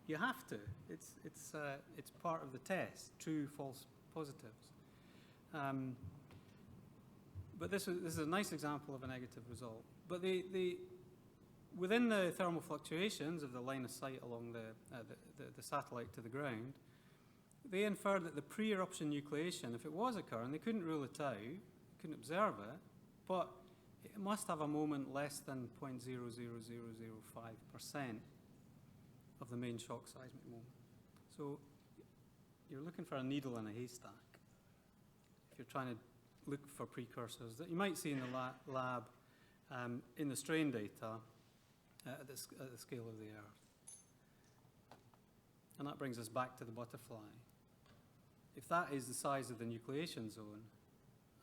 [SPEAKER 3] You have to. It's part of the test, true, false, positives. But this is a nice example of a negative result. But within the thermal fluctuations of the line of sight along the satellite to the ground, they inferred that the pre-eruption nucleation, if it was occurring, they couldn't rule it out, couldn't observe it, but it must have a moment less than 0.00005% of the main shock seismic moment. So you're looking for a needle in a haystack if you're trying to look for precursors that you might see in the lab in the strain data at the scale of the Earth. And that brings us back to the butterfly. If that is the size of the nucleation zone,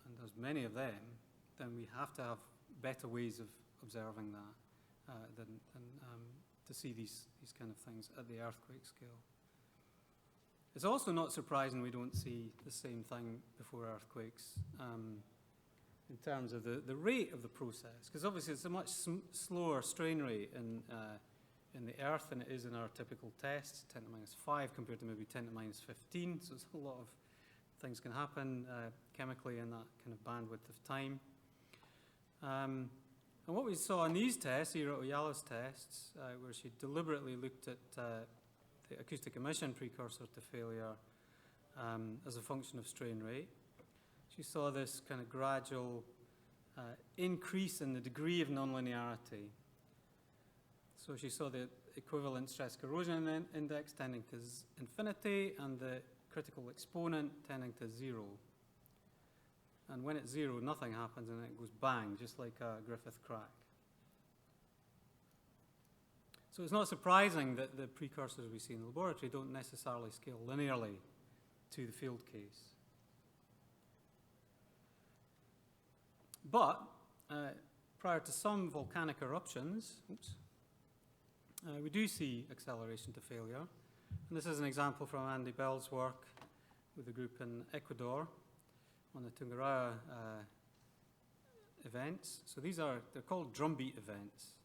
[SPEAKER 3] and there's many of them, then we have to have better ways of observing that than to see these kind of things at the earthquake scale. It's also not surprising we don't see the same thing before earthquakes in terms of the rate of the process, because obviously it's a much slower strain rate in the Earth than it is in our typical tests, 10 to minus 5 compared to maybe 10 to minus 15, so it's a lot of things can happen chemically in that kind of bandwidth of time. And what we saw in these tests, Ira Oyala's tests, where she deliberately looked at the acoustic emission precursor to failure as a function of strain rate, she saw this kind of gradual increase in the degree of nonlinearity. So she saw the equivalent stress corrosion index tending to infinity and the critical exponent tending to 0. And when it's 0, nothing happens and it goes bang, just like a Griffith crack. So it's not surprising that the precursors we see in the laboratory don't necessarily scale linearly to the field case. But prior to some volcanic eruptions, we do see acceleration to failure. And this is an example from Andy Bell's work with a group in Ecuador on the Tungurahua events. So they're called drumbeat events.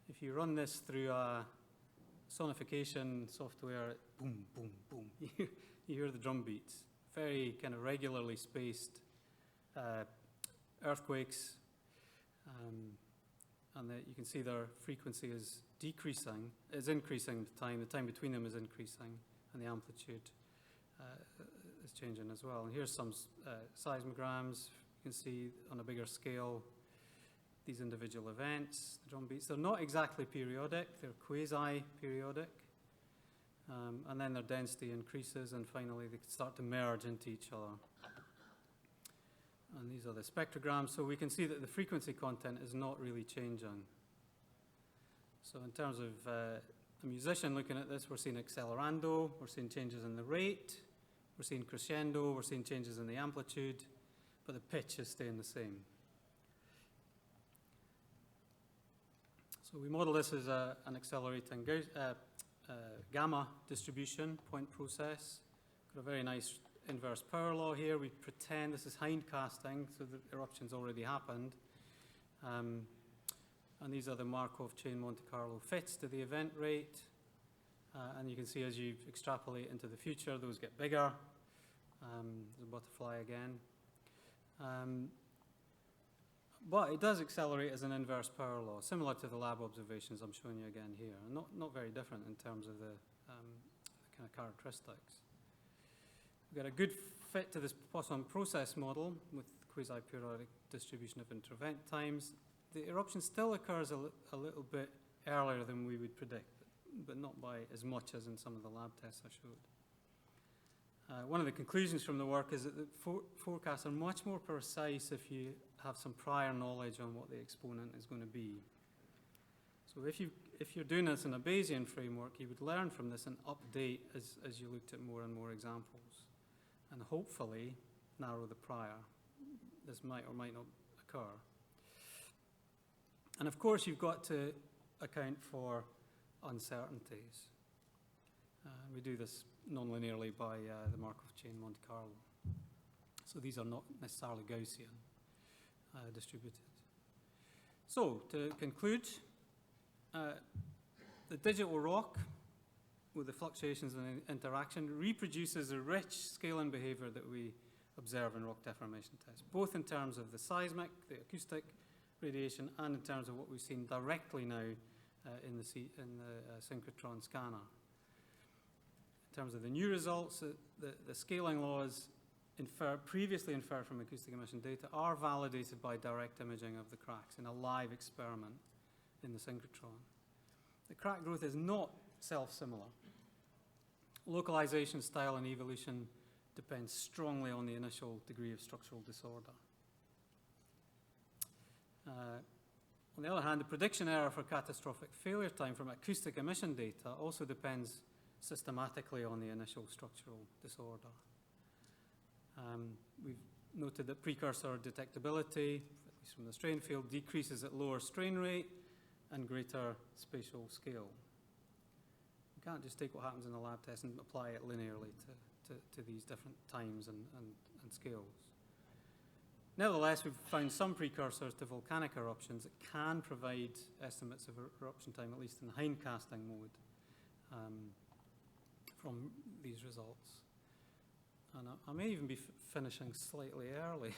[SPEAKER 3] If you run this through a sonification software, boom, boom, boom, you hear the drum beats. Very kind of regularly spaced earthquakes, and you can see their frequency is increasing the time between them is increasing, and the amplitude is changing as well. And here's some seismograms. You can see on a bigger scale these individual events, the drum beats. They're not exactly periodic, they're quasi-periodic. And then their density increases, and finally they start to merge into each other. And these are the spectrograms, so we can see that the frequency content is not really changing. So in terms of a musician looking at this, we're seeing accelerando, we're seeing changes in the rate, we're seeing crescendo, we're seeing changes in the amplitude, but the pitch is staying the same. So we model this as an accelerating gamma distribution, point process. Got a very nice inverse power law here. We pretend this is hindcasting, so the eruption's already happened. And these are the Markov chain Monte Carlo fits to the event rate. And you can see as you extrapolate into the future, those get bigger. The butterfly again. But it does accelerate as an inverse power law, similar to the lab observations I'm showing you again here. Not very different in terms of the kind of characteristics. We've got a good fit to this Poisson process model with quasi-periodic distribution of intervent times. The eruption still occurs a little bit earlier than we would predict, but not by as much as in some of the lab tests I showed. One of the conclusions from the work is that the forecasts are much more precise if you have some prior knowledge on what the exponent is going to be. So if you're doing this in a Bayesian framework, you would learn from this and update as you looked at more and more examples, and hopefully narrow the prior. This might or might not occur. And of course, you've got to account for uncertainties. We do this non-linearly by the Markov chain Monte Carlo. So these are not necessarily Gaussian distributed. So to conclude, the digital rock with the fluctuations and interaction reproduces the rich scaling behavior that we observe in rock deformation tests, both in terms of the seismic, the acoustic radiation, and in terms of what we've seen directly now in the synchrotron scanner. In terms of the new results, the scaling laws previously inferred from acoustic emission data are validated by direct imaging of the cracks in a live experiment in the synchrotron. The crack growth is not self-similar. Localization, style, and evolution depends strongly on the initial degree of structural disorder. On the other hand, the prediction error for catastrophic failure time from acoustic emission data also depends systematically on the initial structural disorder. We've noted that precursor detectability, at least from the strain field, decreases at lower strain rate and greater spatial scale. You can't just take what happens in the lab test and apply it linearly to these different times and scales. Nevertheless, we've found some precursors to volcanic eruptions that can provide estimates of eruption time, at least in hindcasting mode, from these results. And I may even be finishing slightly early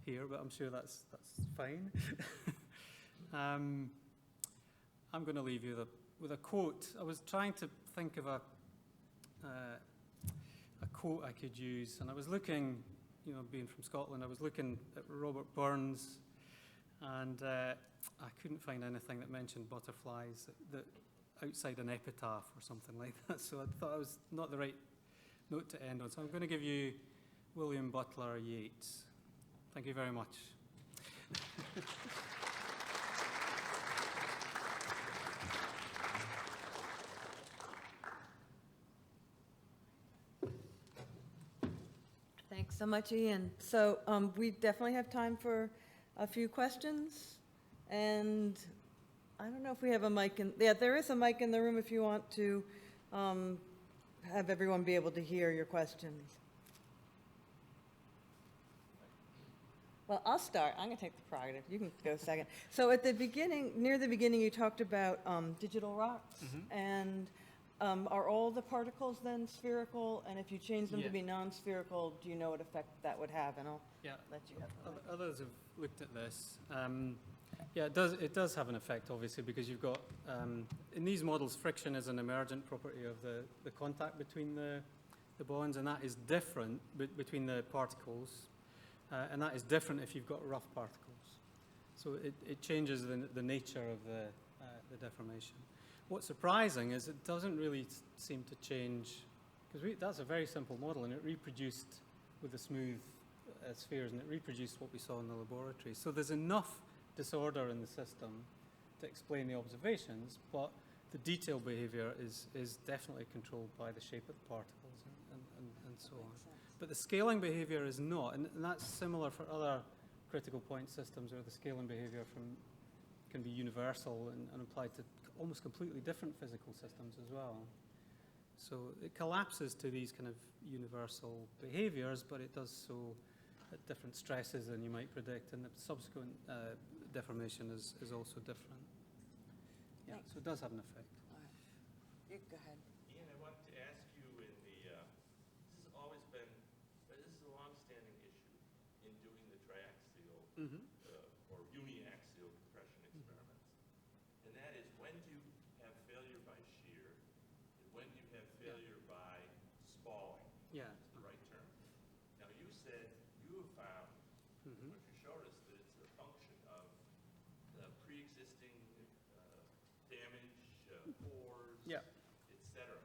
[SPEAKER 3] here, but I'm sure that's fine. I'm going to leave you with a quote. I was trying to think of a quote I could use, and I was looking, being from Scotland, I was looking at Robert Burns, and I couldn't find anything that mentioned butterflies that outside an epitaph or something like that. So I thought it was not the right note to end on. So I'm going to give you William Butler Yeats. Thank you very much.
[SPEAKER 1] Thanks so much, Ian. So we definitely have time for a few questions. And I don't know if we have a mic yeah, there is a mic in the room if you want to have everyone be able to hear your questions. Well, I'll start. I'm going to take the prerogative. You can go second. So at the beginning, near the beginning, you talked about digital rocks. Mm-hmm. And are all the particles then spherical? And if you change them to be non-spherical, do you know what effect that would have? And I'll let you have the mic.
[SPEAKER 3] Others have looked at this. Yeah, it does have an effect, obviously, because you've got, in these models, friction is an emergent property of the contact between the bonds, and that is different between the particles, and that is different if you've got rough particles. So it changes the nature of the deformation. What's surprising is it doesn't really seem to change, because that's a very simple model, and it reproduced with the smooth spheres, and it reproduced what we saw in the laboratory. So there's enough disorder in the system to explain the observations, but the detailed behavior is definitely controlled by the shape of the particles and so on. But the scaling behavior is not, and that's similar for other critical point systems where the scaling behavior can be universal and applied to almost completely different physical systems as well. So it collapses to these kind of universal behaviors, but it does so at different stresses than you might predict, and the subsequent deformation is also different. Yeah, so it does have an effect.
[SPEAKER 1] All right. You go ahead.
[SPEAKER 2] Ian, I wanted to ask you this has always been, this is a long-standing issue in doing the triaxial or uniaxial compression experiments. And that is, when do you have failure by shear and when do you have failure by spalling?
[SPEAKER 3] Yeah.
[SPEAKER 2] Is the right term. Now you said you have found, what you showed us, that it's a function of the pre-existing damage, pores,
[SPEAKER 3] Yeah.
[SPEAKER 2] etc.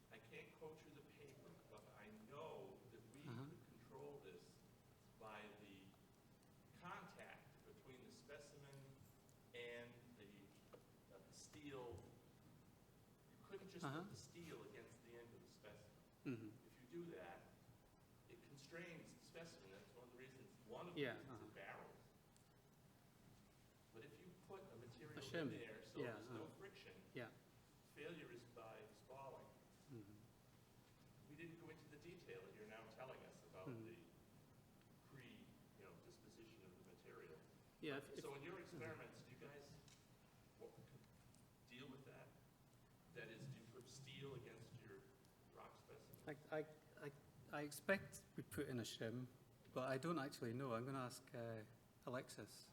[SPEAKER 2] I can't quote you the paper, but I know that we could control this by the contact between the specimen and the steel. You couldn't just put the steel against the end of the specimen. If you do that, it constrains the specimen. That's one of the reasons, one of the reasons it barrels. But if you put a material in there so there's no friction, failure is by spalling. We didn't go into the detail that you're now telling us about the disposition of the material.
[SPEAKER 3] Yeah.
[SPEAKER 2] So in your experiments, do you guys deal with that? That is, do you put steel against your rock specimen?
[SPEAKER 3] I expect we put in a shim, but I don't actually know. I'm going to ask Alexis.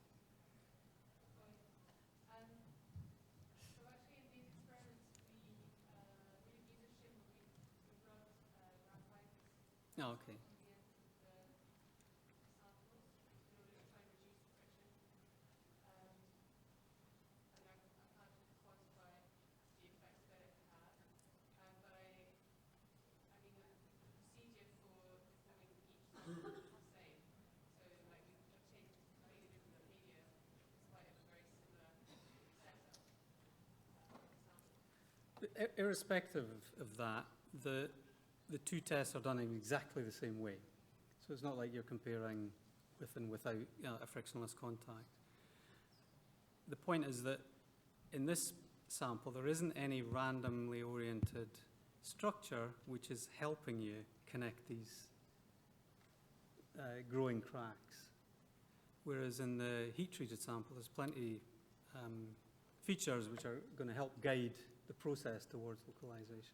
[SPEAKER 3] Oh, okay. Irrespective of that, the two tests are done in exactly the same way. So it's not like you're comparing with and without a frictionless contact. The point is that in this sample, there isn't any randomly oriented structure which is helping you connect these growing cracks. Whereas in the heat-treated sample, there's plenty features which are going to help guide the process towards localization.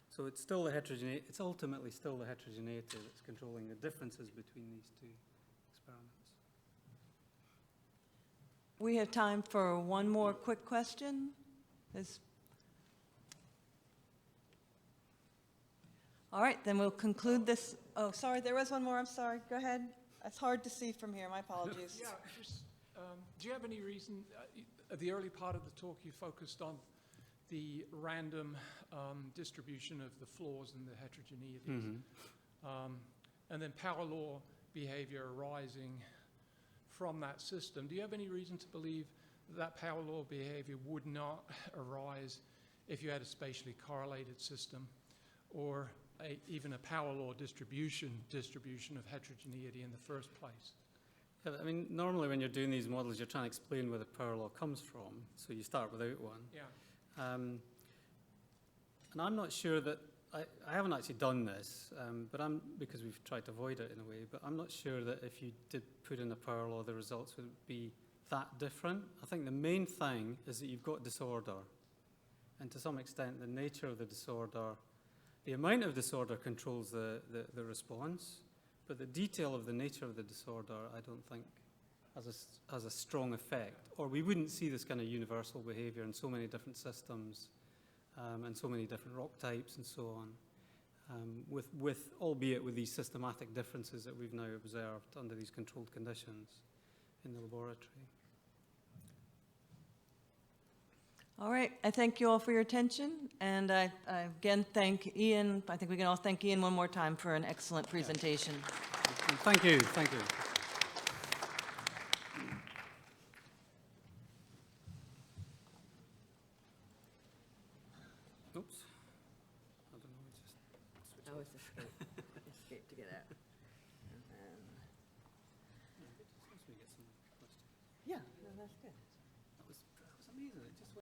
[SPEAKER 3] So it's still the heterogeneity, it's ultimately still the heterogeneity that's controlling the differences between these two experiments.
[SPEAKER 1] We have time for one more quick question. All right, then we'll conclude this. Oh, sorry, there was one more. I'm sorry. Go ahead. It's hard to see from here. My apologies.
[SPEAKER 4] Yeah, just, do you have any reason, at the early part of the talk you focused on the random distribution of the flaws and the heterogeneities, and then power law behavior arising from that system. Do you have any reason to believe that power law behavior would not arise if you had a spatially correlated system, or even a power law distribution of heterogeneity in the first place?
[SPEAKER 3] Yeah, I mean, normally when you're doing these models, you're trying to explain where the power law comes from, so you start without one.
[SPEAKER 4] Yeah.
[SPEAKER 3] And I'm not sure that, I haven't actually done this, but because we've tried to avoid it in a way, but I'm not sure that if you did put in a power law, the results would be that different. I think the main thing is that you've got disorder. And to some extent, the nature of the disorder, the amount of disorder controls the response, but the detail of the nature of the disorder, I don't think has a strong effect. Or we wouldn't see this kind of universal behavior in so many different systems and so many different rock types and so on, albeit with these systematic differences that we've now observed under these controlled conditions in the laboratory.
[SPEAKER 1] All right, I thank you all for your attention, and I again thank Ian. I think we can all thank Ian one more time for an excellent presentation.
[SPEAKER 3] Thank you, thank you. Oops. I don't know, just switch.
[SPEAKER 1] Oh, it's escape. Escape to get out. And then,
[SPEAKER 3] Once we get some questions.
[SPEAKER 1] yeah, no, that's good.
[SPEAKER 3] That was reason, it just